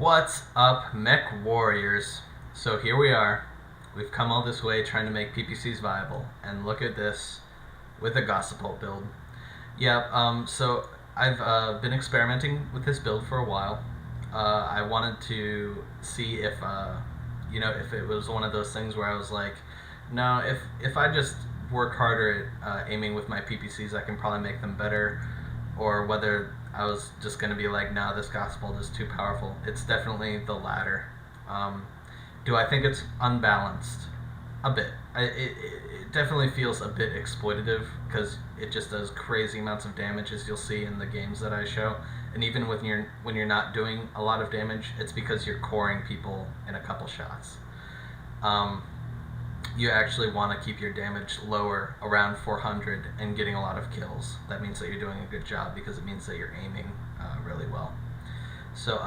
What's up, mech warriors? So here we are. We've come all this way trying to make PPCs viable, and look at this with a Gaussapult build. So I've been experimenting with this build for a while. I wanted to see if if it was one of those things where I was like, no, if I just work harder at aiming with my PPCs, I can probably make them better, or whether I was just going to be like, no, this Gaussapult is too powerful. It's definitely the latter. Do I think it's unbalanced? A bit. It definitely feels a bit exploitative because it just does crazy amounts of damage, as you'll see in the games that I show. And even when you're not doing a lot of damage, it's because you're coring people in a couple shots. You actually want to keep your damage lower, around 400, and getting a lot of kills. That means that you're doing a good job because it means that you're aiming really well. So,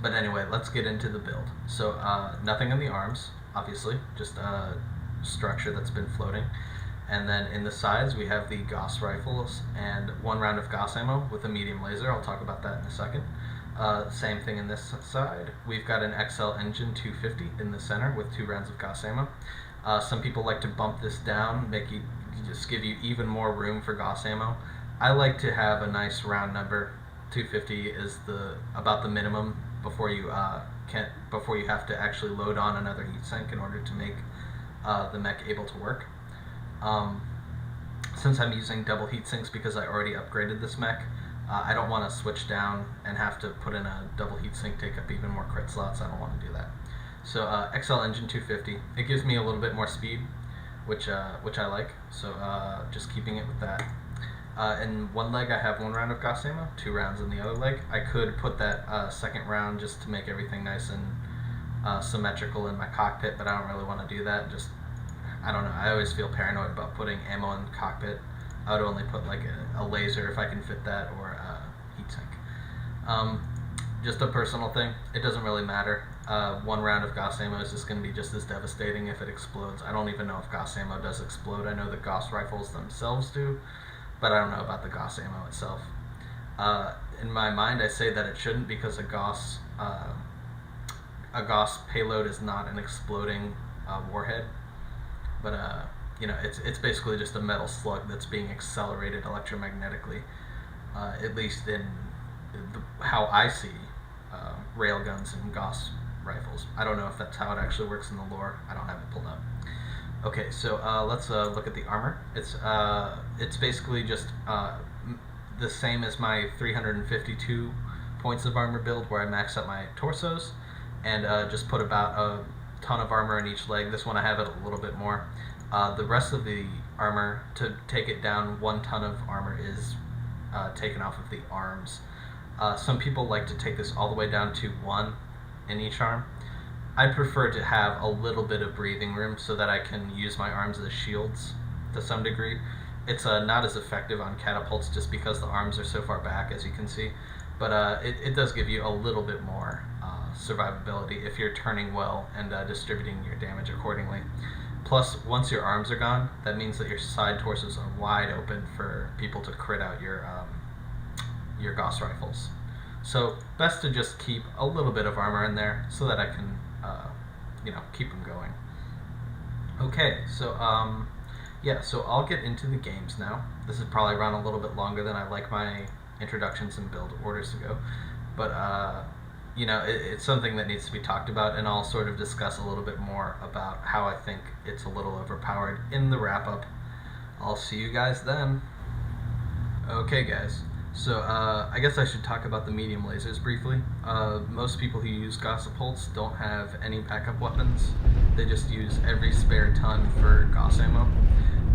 but anyway, let's get into the build. So, nothing in the arms, obviously, just a structure that's been floating. And then in the sides, we have the Gauss rifles and 1 round of Gauss ammo with a medium laser. I'll talk about that in a second. Same thing in this side. We've got an XL engine 250 in the center with 2 rounds of Gauss ammo. Some people like to bump this down, just give you even more room for Gauss ammo. I like to have a nice round number. 250 is about the minimum before you have to actually load on another heatsink in order to make the mech able to work. Since I'm using double heatsinks because I already upgraded this mech, I don't want to switch down and have to put in a double heatsink, take up even more crit slots. I don't want to do that. So XL engine 250, it gives me a little bit more speed, which I like. So just keeping it with that. In one leg I have 1 round of Gauss ammo, 2 rounds in the other leg. I could put that second round just to make everything nice and symmetrical in my cockpit, but I don't really want to do that. I don't know, I always feel paranoid about putting ammo in the cockpit. I would only put like a laser if I can fit that, or a heatsink. Just a personal thing, it doesn't really matter. 1 round of Gauss ammo is just going to be just as devastating if it explodes. I don't even know if Gauss ammo does explode. I know the Gauss rifles themselves do, but I don't know about the Gauss ammo itself. In my mind, I say that it shouldn't because a Gauss payload is not an exploding warhead. But it's basically just a metal slug that's being accelerated electromagnetically, at least in how I see railguns and Gauss rifles. I don't know if that's how it actually works in the lore. I don't have it pulled up. Okay, so let's look at the armor. It's basically just the same as my 352 points of armor build, where I max out my torsos and just put about a ton of armor in each leg. This one I have it a little bit more. The rest of the armor, to take it down 1 ton of armor, is taken off of the arms. Some people like to take this all the way down to 1 in each arm. I prefer to have a little bit of breathing room so that I can use my arms as shields to some degree. It's not as effective on catapults just because the arms are so far back, as you can see, but it does give you a little bit more survivability if you're turning well and distributing your damage accordingly. Plus, once your arms are gone, that means that your side torsos are wide open for people to crit out your Gauss rifles. So best to just keep a little bit of armor in there so that I can keep them going. Okay, so so I'll get into the games now. This has probably run a little bit longer than I like my introductions and build orders to go, but it's something that needs to be talked about, and I'll sort of discuss a little bit more about how I think it's a little overpowered in the wrap-up. I'll see you guys then. Okay guys, so I guess I should talk about the medium lasers briefly. Most people who use Gaussapults don't have any backup weapons. They just use every spare ton for Gauss ammo.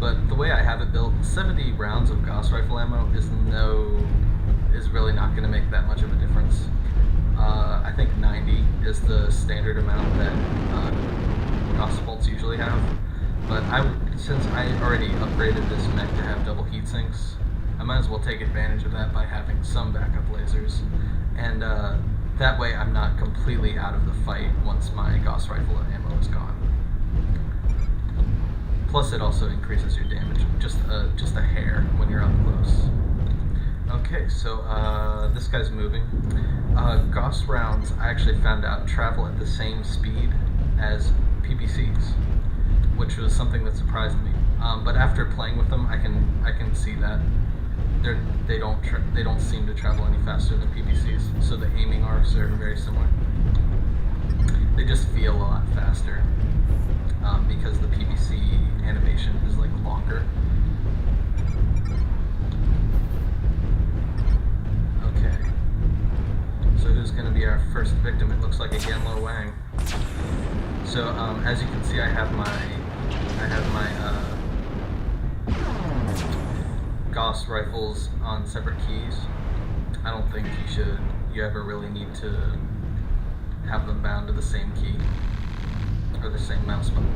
But the way I have it built, 70 rounds of Gauss rifle ammo is really not going to make that much of a difference. I think 90 is the standard amount that Gaussapults usually have. But since I already upgraded this mech to have double heatsinks, I might as well take advantage of that by having some backup lasers. And that way I'm not completely out of the fight once my Gauss rifle ammo is gone. Plus it also increases your damage just a hair when you're up close. Okay, so this guy's moving. Gauss rounds, I actually found out, travel at the same speed as PPCs, which was something that surprised me. But after playing with them, I can see that they don't seem to travel any faster than PPCs. So the aiming arcs are very similar. They just feel a lot faster because the PPC animation is like longer. Okay. So who's going to be our first victim? It looks like a Yanlo Wang. So as you can see, I have my Gauss rifles on separate keys. I don't think you ever really need to have them bound to the same key or the same mouse button.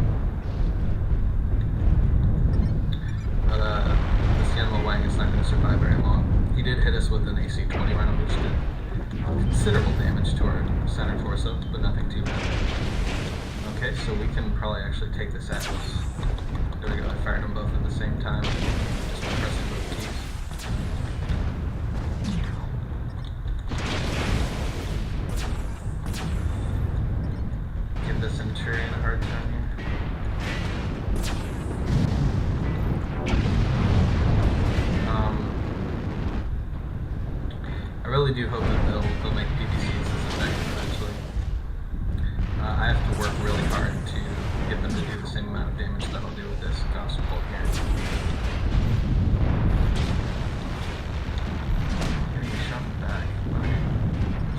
But this Yanlo Wang is not going to survive very long. He did hit us with an AC-20 round, which did considerable damage to our center torso, but nothing too bad. Okay, so we can probably actually take this Atlas. There we go, I fired them both at the same time. Just pressing both keys. Give the Centurion a hard time here. I really do hope that they'll make PPCs as effective eventually. I have to work really hard to get them to do the same amount of damage that I'll do with this Gaussapult here. Getting shot in the back by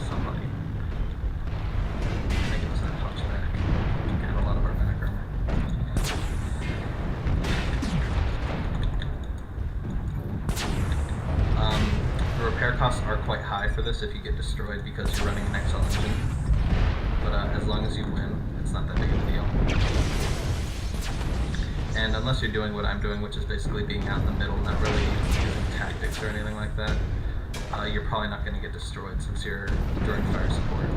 somebody. I think it was that Hunchback. He had a lot of our back armor. The repair costs are quite high for this if you get destroyed because you're running an XL engine. But as long as you win, it's not that big of a deal. And unless you're doing what I'm doing, which is basically being out in the middle, not really using tactics or anything like that, you're probably not going to get destroyed since you're direct fire support.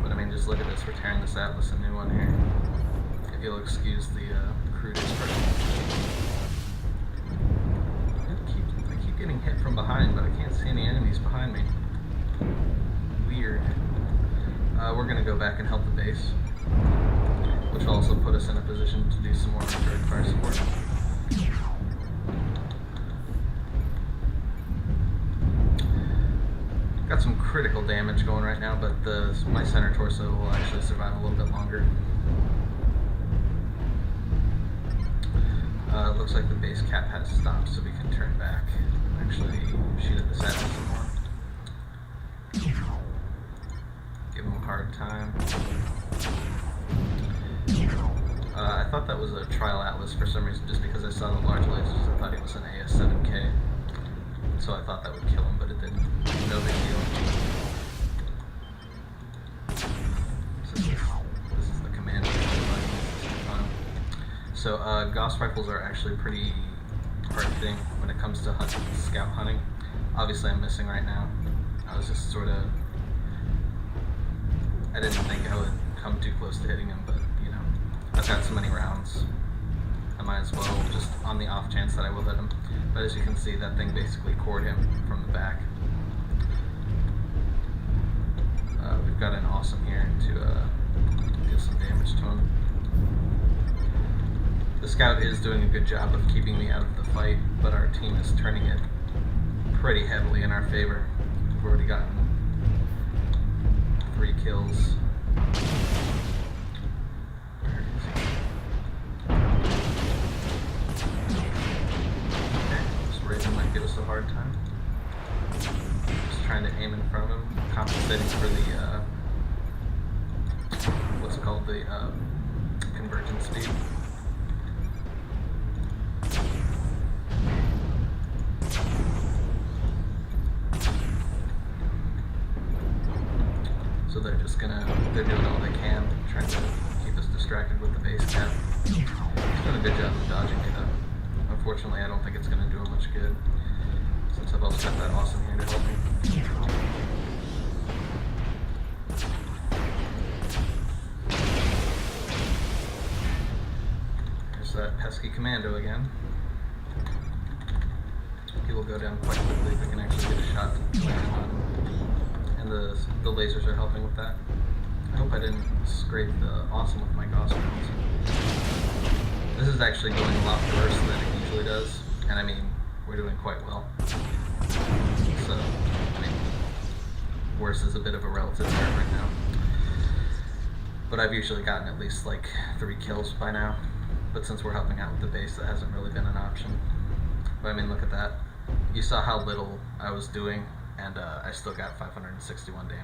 But I mean, just look at this. We're tearing this Atlas a new one here. If you'll excuse the crude expression. I keep getting hit from behind, but I can't see any enemies behind me. Weird. We're going to go back and help the base, which will also put us in a position to do some more direct fire support. Got some critical damage going right now, but my center torso will actually survive a little bit longer. Looks like the base cap has stopped, so we can turn back and actually shoot at the Atlas some more. Give him a hard time. I thought that was a trial Atlas for some reason, just because I saw the large lasers. I thought he was an AS-7K, so I thought that would kill him, but it didn't. No big deal. This is the command. So Gauss rifles are actually a pretty hard thing when it comes to hunting, scout hunting. Obviously I'm missing right now. I was just sort of, I didn't think I would come too close to hitting him, but you know, I've got so many rounds, I might as well, just on the off chance that I will hit him. But as you can see, that thing basically cored him from the back. We've got an awesome here to deal some damage to him. The scout is doing a good job of keeping me out of the fight, but our team is turning it pretty heavily in our favor. We've already gotten 3 kills. Okay, this Raven might give us a hard time. Just trying to aim in front of him, compensating for the, what's it called, the convergence speed. So they're doing all they can, trying to keep us distracted with the base cap. He's doing a good job of dodging me though. Unfortunately, I don't think it's going to do him much good, since I've also got that awesome here to help me. There's that pesky commando again. He will go down quite quickly if we can actually get a shot to land on. And the lasers are helping with that. I hope I didn't scrape the awesome with my Gaussapult. This is actually going a lot worse than it usually does, and I mean, we're doing quite well. So, I mean, worse is a bit of a relative term right now. But I've usually gotten at least like 3 kills by now. But since we're helping out with the base, that hasn't really been an option. But I mean, look at that. You saw how little I was doing, and I still got 561 damage.